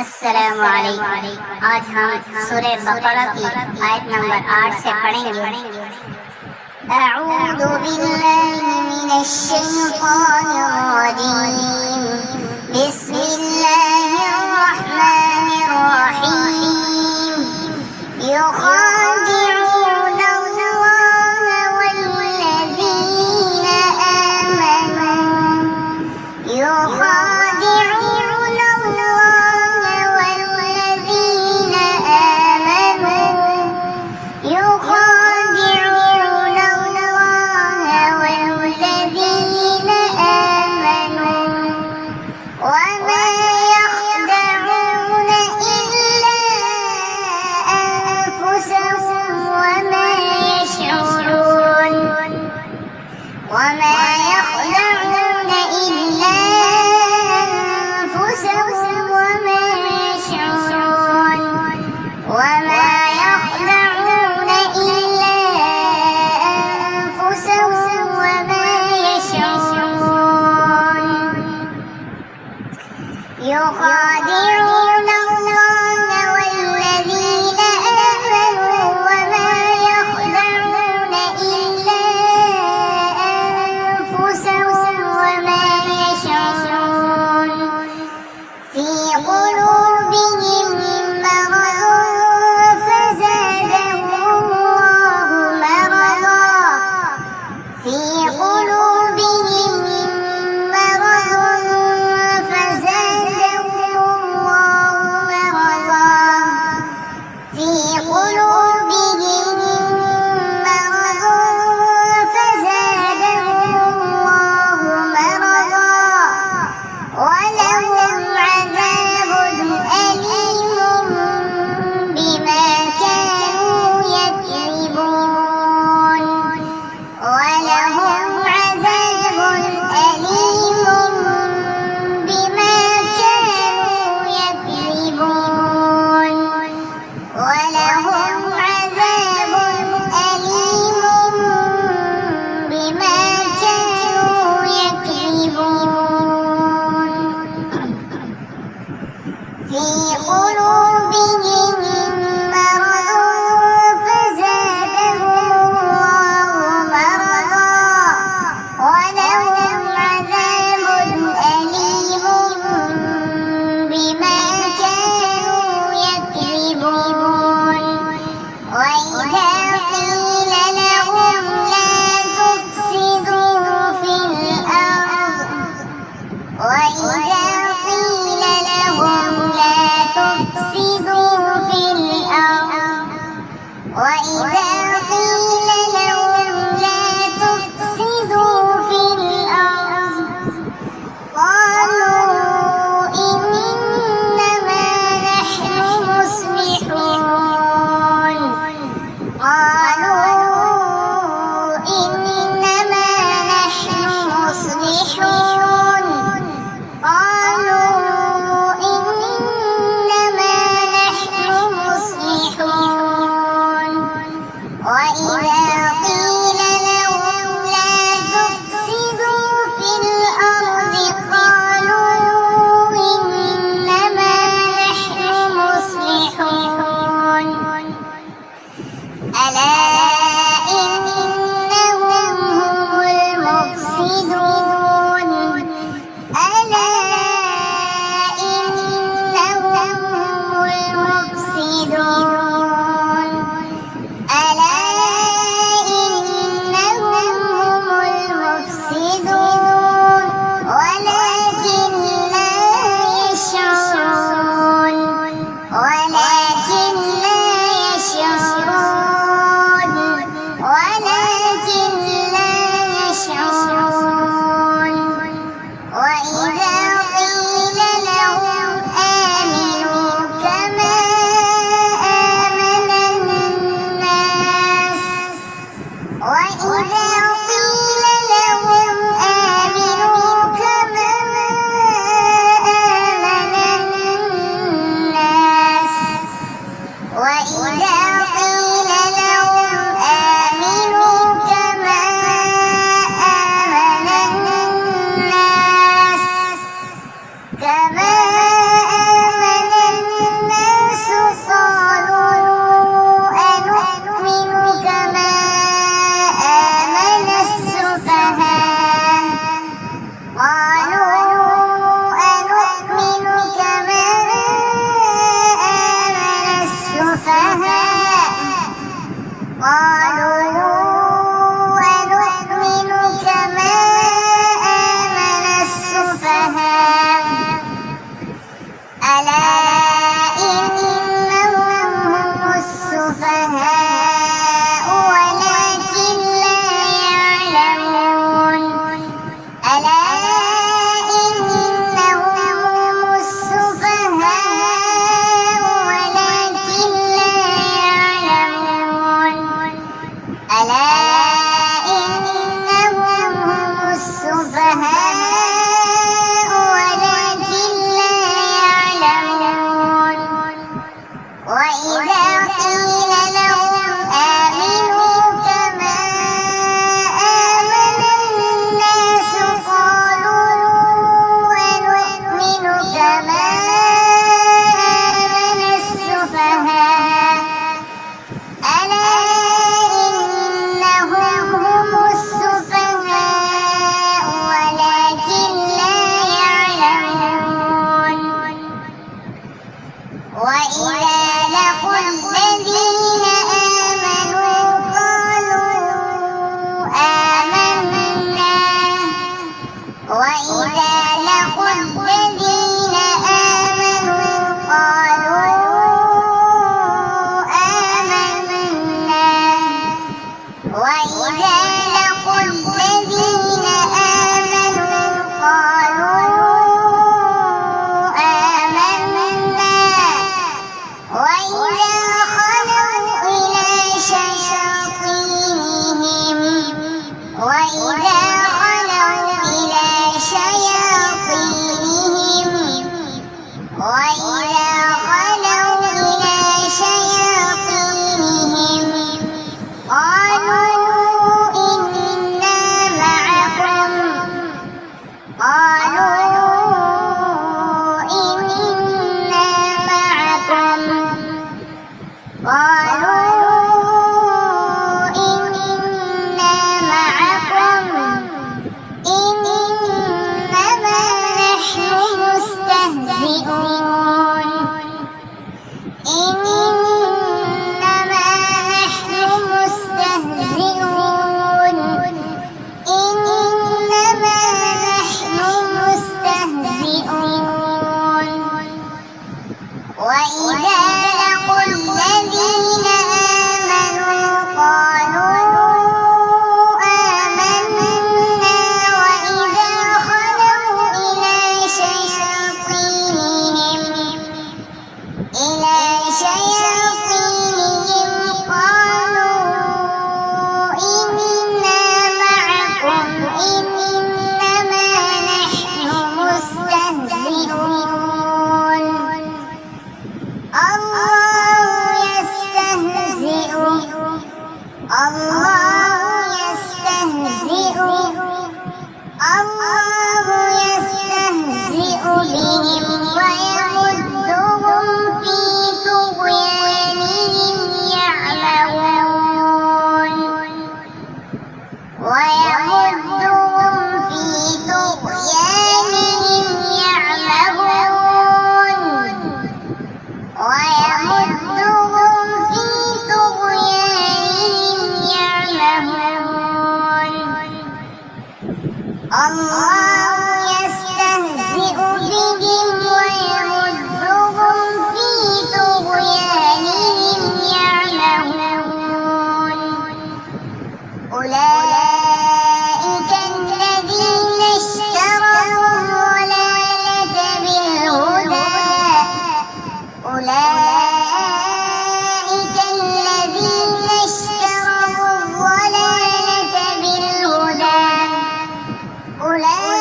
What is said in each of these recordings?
अस्सलाम वालेकुम। आज हम सूरह बकरा की आयत नंबर 8 से पढ़ेंगे। अऊज़ु बिल्लाहि मिनश शैतानिर रजीम। बिस्मिल्लाहिर रहमानिर रहीम। युखादिऊना अल्लाह वल्लज़ीना आमनू। يخادعون الله والذين آمنوا وما يخدعون إلا أنفسهم وما يشعرون. في قلوبهم مرض فزادهم الله مرضا. في قلوبهم مرض فزادهم الله مرضا. في قلوبهم مرض فزادهم الله مرضا. ولهم عذاب أليم بما كانوا يكذبون. ولهم عذاب أليم بما كانوا يكذبون. ولهم عذاب أليم بما كانوا يكذبون. في قلوبهم مرض فزادهم الله مرضا. ولهم عذاب أليم بما كانوا يكذبون. وإذا قيل لهم لا تفسدوا في الأرض وإذا قيل لهم لا تفسدوا قالوا أنؤمن كما آمن السفهاء ألا إنهم هم السفهاء ولكن لا يعلمون ألا إنهم هم السفهاء ولكن لا يعلمون ألا إنهم هم السفهاء ولكن لا يعلمون وإذا قيل لهم آمنوا كما آمن الناس قالوا أنؤمن كما آمن السفهاء ألا إنهم هم السفهاء ولكن لا يعلمون وإذا لقوا الذين آمنوا قالوا آمنا وإذا لقوا الذين آمنوا قالوا آمنا وإذا لقوا الذين آمنوا قالوا آمنا وإذا خلوا إلى شياطينهم قالوا إنا معكم إنما نحن مستهزئون إنما نحن مستهزئون وإذا لقوا الذين آمنوا قالوا آمنا وإذا خلوا إلى شياطينهم قالوا إنا معكم إنما نحن مستهزئون الله يستهزئ بهم ويمدهم في طغيانهم يعمهون الله يستهزئ بهم ويمدهم في طغيانهم يعمهون أولئك الذين اشتروا الضلالة بالهدى أولئك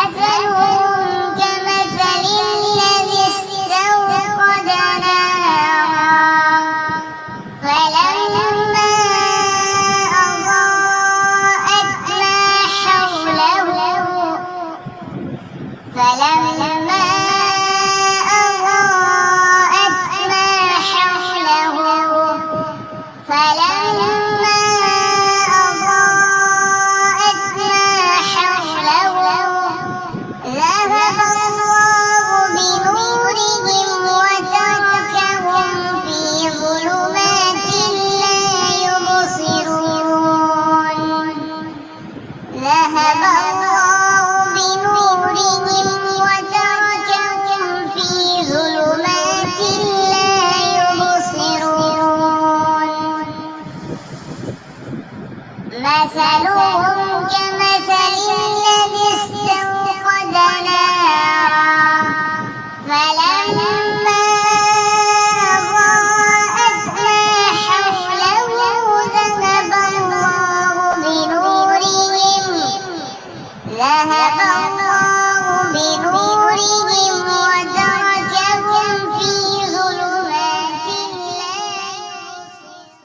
مثلهم كمثل الذي استوقد نارا فلما أضاءت ما حوله ذهب الله بنورهم وتركهم في ظلمات لا يبصرون ذهب الله بنورهم وتركهم في ظلمات لا يبصرون مثلهم كمثل الذي استوقد نارا فلما